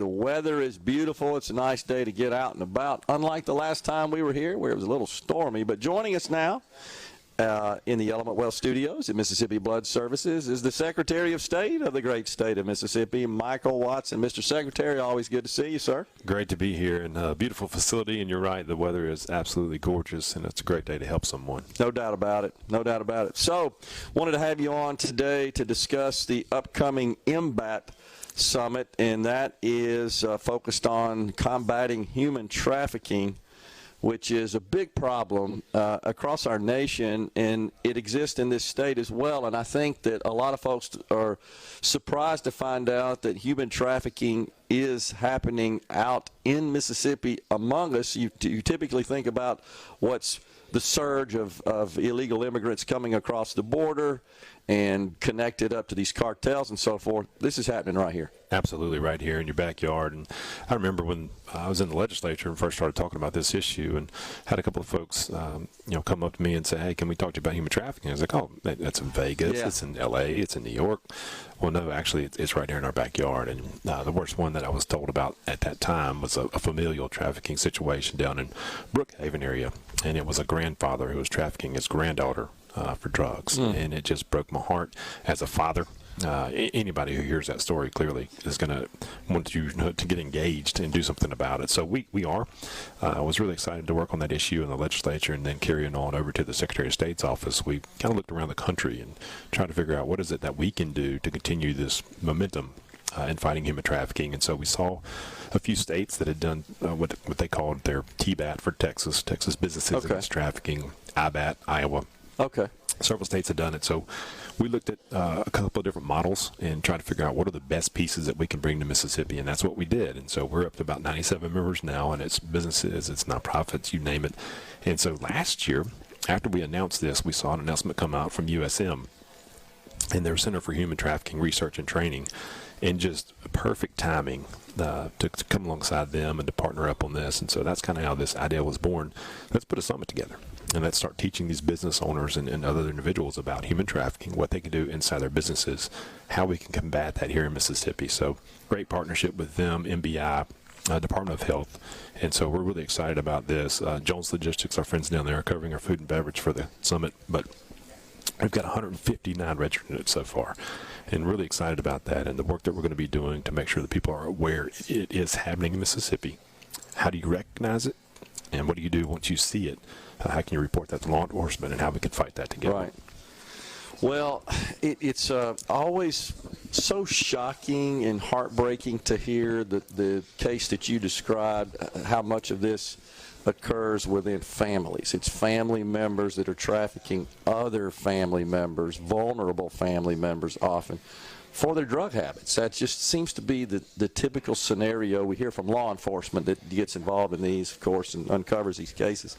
The weather is beautiful. It's a nice day to get out and about, unlike the last time we were here where it was a little stormy. But joining us now in the Element Well Studios at Mississippi Blood Services is the Secretary of State of the great state of Mississippi, Michael Watson. Mr. Secretary, always good to see you, sir. Great to be here in a beautiful facility, and you're right, the weather is absolutely gorgeous, and it's a great day to help someone. No doubt about it. No doubt about it. So, wanted to have you on today to discuss the upcoming MBAT Summit, and that is focused on combating human trafficking, which is a big problem across our nation, and it exists in this state as well. And I think that a lot of folks are surprised to find out that human trafficking is happening out in Mississippi among us. You typically think about what's the surge of illegal immigrants coming across the border and connected up to these cartels and so forth. This is happening right here. Absolutely, right here in your backyard. And I remember when I was in the legislature and first started talking about this issue, and had a couple of folks, come up to me and say, "Hey, can we talk to you about human trafficking?" I was like, "Oh, that's in Vegas. Yeah. It's in L.A. It's in New York." Well, no, actually, it's right here in our backyard. And the worst one that I was told about at that time was a familial trafficking situation down in Brookhaven area, and it was a grandfather who was trafficking his granddaughter for drugs, and it just broke my heart as a father. Anybody who hears that story clearly is going to want you to get engaged and do something about it. So we are. I was really excited to work on that issue in the legislature, and then carrying on over to the Secretary of State's office. We kind of looked around the country and tried to figure out what is it that we can do to continue this momentum in fighting human trafficking. And so we saw a few states that had done what they called their TBAT for Texas Businesses Against Trafficking, IBAT, Iowa. Okay. Several states have done it. So we looked at a couple of different models and tried to figure out what are the best pieces that we can bring to Mississippi, and that's what we did. And so we're up to about 97 members now, and it's businesses, it's nonprofits, you name it. And so last year, after we announced this, we saw an announcement come out from USM and their Center for Human Trafficking Research and Training, and just perfect timing to come alongside them and to partner up on this. And so that's kind of how this idea was born. Let's put a summit together, and let's start teaching these business owners and other individuals about human trafficking, what they can do inside their businesses, how we can combat that here in Mississippi. So great partnership with them, MBI, Department of Health, and so we're really excited about this. Jones Logistics, our friends down there, are covering our food and beverage for the summit, but we've got 159 registered so far, and really excited about that and the work that we're going to be doing to make sure that people are aware it is happening in Mississippi. How do you recognize it, and what do you do once you see it? How can you report that to law enforcement, and how we can fight that together? Right. Well, it's always so shocking and heartbreaking to hear the case that you described, how much of this occurs within families. It's family members that are trafficking other family members, vulnerable family members often, for their drug habits. That just seems to be the typical scenario we hear from law enforcement that gets involved in these, of course, and uncovers these cases,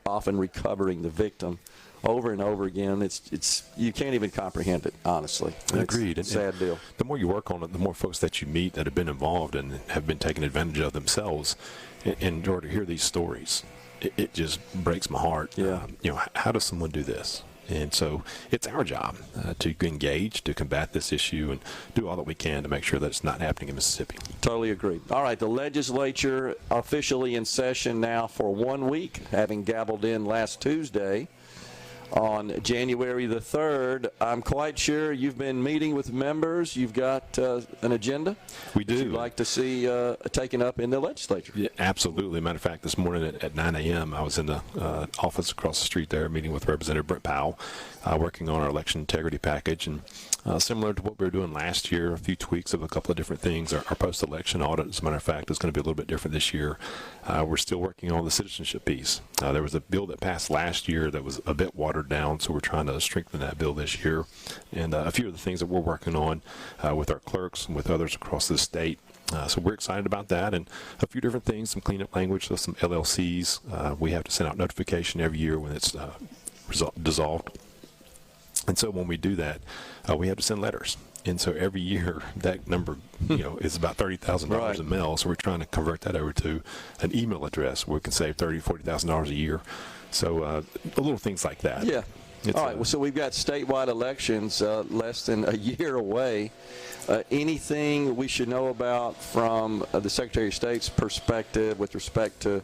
often recovering the victim over and over again. It's you can't even comprehend it, honestly. Agreed. It's a sad deal. The more you work on it, the more folks that you meet that have been involved and have been taken advantage of themselves, and to hear these stories, it just breaks my heart. Yeah. How does someone do this? And so it's our job to engage, to combat this issue, and do all that we can to make sure that it's not happening in Mississippi. Totally agreed. All right, the legislature officially in session now for 1 week, having gabbled in last Tuesday on January the 3rd. I'm quite sure you've been meeting with members. You've got an agenda. We do. That you'd like to see taken up in the legislature. Yeah, absolutely. Matter of fact, this morning at 9 a.m., I was in the office across the street there meeting with Representative Brent Powell, working on our election integrity package. And similar to what we were doing last year, a few tweaks of a couple of different things. Our post-election audit, as a matter of fact, is going to be a little bit different this year. We're still working on the citizenship piece. There was a bill that passed last year that was a bit watered down, so we're trying to strengthen that bill this year. And a few of the things that we're working on with our clerks and with others across the state. So we're excited about that, and a few different things, some cleanup language, so some LLCs. We have to send out notification every year when it's dissolved. And so when we do that, we have to send letters. And so every year that number, is about $30,000 in mail. So we're trying to convert that over to an email address where we can save $30,000, $40,000 a year. So little things like that. Yeah. All right, well, so we've got statewide elections less than a year away. Anything we should know about from the Secretary of State's perspective with respect to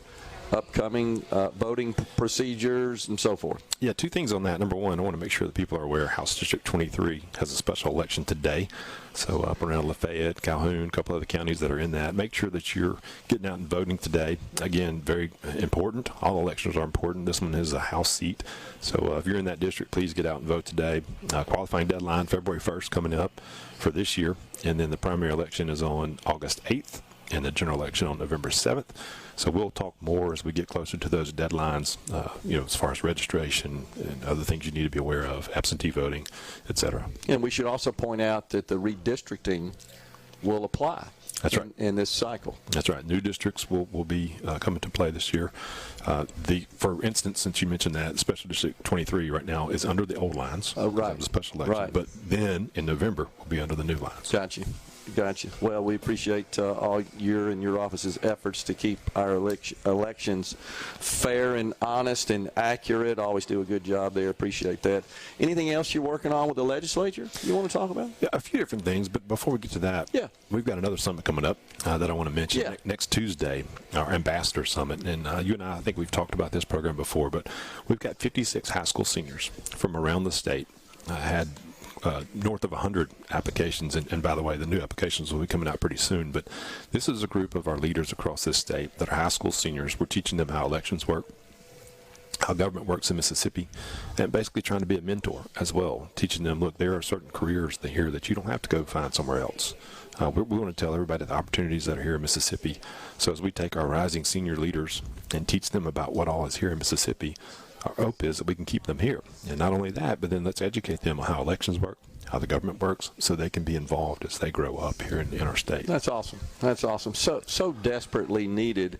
upcoming voting procedures and so forth? Yeah, two things on that. Number one, I want to make sure that people are aware House District 23 has a special election today. So up around Lafayette, Calhoun, a couple other counties that are in that. Make sure that you're getting out and voting today. Again, very important. All elections are important. This one is a House seat. So if you're in that district, please get out and vote today. Qualifying deadline February 1st coming up for this year. And then the primary election is on August 8th and the general election on November 7th. So we'll talk more as we get closer to those deadlines, as far as registration and other things you need to be aware of, absentee voting, et cetera. And we should also point out that the redistricting will apply. That's right. In this cycle. That's right. New districts will be coming to play this year. For instance, since you mentioned that, Special District 23 right now is under the old lines. Oh, right. That was a special election. Right. But then in November, we'll be under the new lines. Gotcha. Well, we appreciate all your and your office's efforts to keep our elections fair and honest and accurate. Always do a good job there. Appreciate that. Anything else you're working on with the legislature you want to talk about? Yeah, a few different things, but before we get to that, we've got another summit coming up that I want to mention next Tuesday, our Ambassador Summit. And you and I think we've talked about this program before, but we've got 56 high school seniors from around the state. Had north of 100 applications, and by the way, the new applications will be coming out pretty soon, but this is a group of our leaders across this state that are high school seniors. We're teaching them how elections work, how government works in Mississippi, and basically trying to be a mentor as well, teaching them, look, there are certain careers here that you don't have to go find somewhere else. We want to tell everybody the opportunities that are here in Mississippi. So as we take our rising senior leaders and teach them about what all is here in Mississippi, our hope is that we can keep them here. And not only that, but then let's educate them on how elections work, how the government works, so they can be involved as they grow up here in our state. That's awesome. That's awesome. So desperately needed.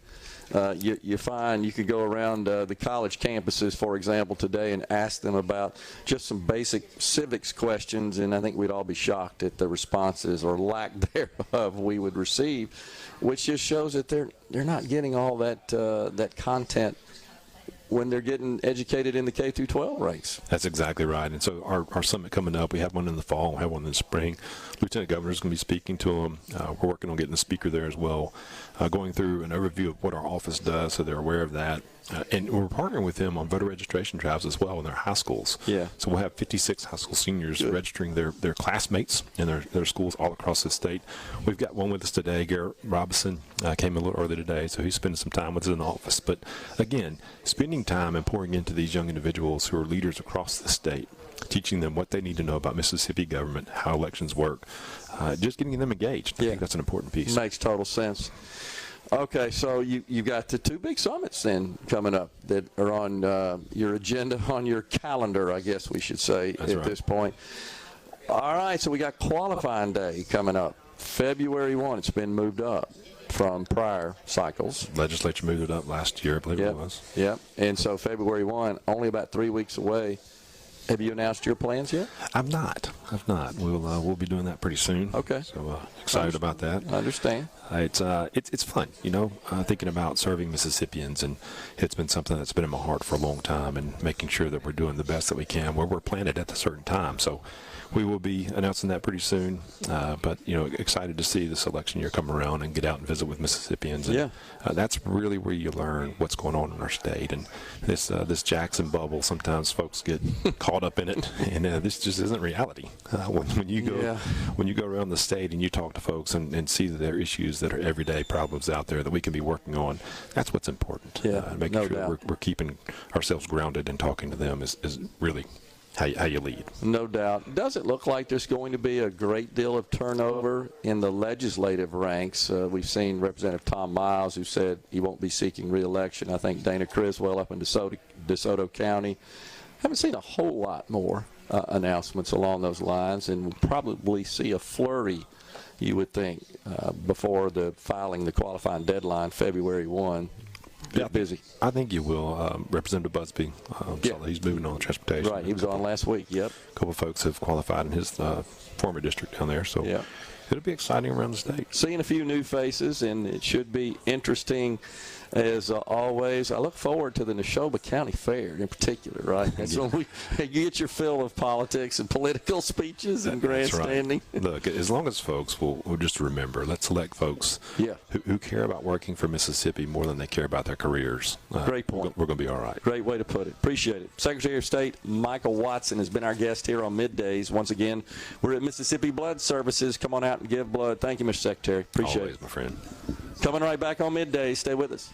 You find you could go around the college campuses, for example, today and ask them about just some basic civics questions, and I think we'd all be shocked at the responses or lack thereof we would receive, which just shows that they're not getting all that content when they're getting educated in the K through 12 ranks. That's exactly right. And so our summit coming up, we have one in the fall, we have one in the spring. Lieutenant Governor is going to be speaking to them. We're working on getting the speaker there as well, going through an overview of what our office does so they're aware of that. And we're partnering with them on voter registration drives as well in their high schools. Yeah. So we'll have 56 high school seniors registering their classmates in their schools all across the state. We've got one with us today, Gerard Robinson, came a little early today, so he's spending some time with us in the office. But again, spending time and pouring into these young individuals who are leaders across the state, teaching them what they need to know about Mississippi government, how elections work, just getting them engaged. I think that's an important piece. Makes total sense. Okay, so you've got the two big summits then coming up that are on your agenda, on your calendar, I guess we should say. That's at this point. All right, so we got qualifying day coming up, February 1. It's been moved up from prior cycles. Legislature moved it up last year, I believe it was. Yep, and so February 1, only about 3 weeks away. Have you announced your plans yet? I've not. We'll be doing that pretty soon. Okay. So excited about that. I understand. It's fun, thinking about serving Mississippians, and it's been something that's been in my heart for a long time, and making sure that we're doing the best that we can where we're planted at a certain time. So we will be announcing that pretty soon. But excited to see this election year come around and get out and visit with Mississippians. And, that's really where you learn what's going on in our state. And this Jackson bubble, sometimes folks get caught up in it, and this just isn't reality. When you go around the state and you talk to folks and see that there are issues that are everyday problems out there that we can be working on, that's what's important. Making sure we're keeping ourselves grounded and talking to them is really how you lead. No doubt. Does it look like there's going to be a great deal of turnover in the legislative ranks? We've seen Representative Tom Miles, who said he won't be seeking re-election. I think Dana Criswell up in DeSoto County. Haven't seen a whole lot more announcements along those lines, and we'll probably see a flurry, you would think, before the qualifying deadline, February 1. Busy. I think you will. Representative Busby, he's moving on transportation. Right, he was on last week, yep. A couple of folks have qualified in his former district down there, so It'll be exciting around the state. Seeing a few new faces, and it should be interesting as always. I look forward to the Neshoba County Fair in particular, right? That's when you get your fill of politics and political speeches and grandstanding. Right. Look, as long as folks will just remember, let's select folks who care about working for Mississippi more than they care about their careers. Great point. We're going to be all right. Great way to put it. Appreciate it. Secretary of State Michael Watson has been our guest here on Middays. Once again, we're at Mississippi Blood Services. Come on out and give blood. Thank you, Mr. Secretary. Appreciate Always, it. my friend. Coming right back on Middays. Stay with us.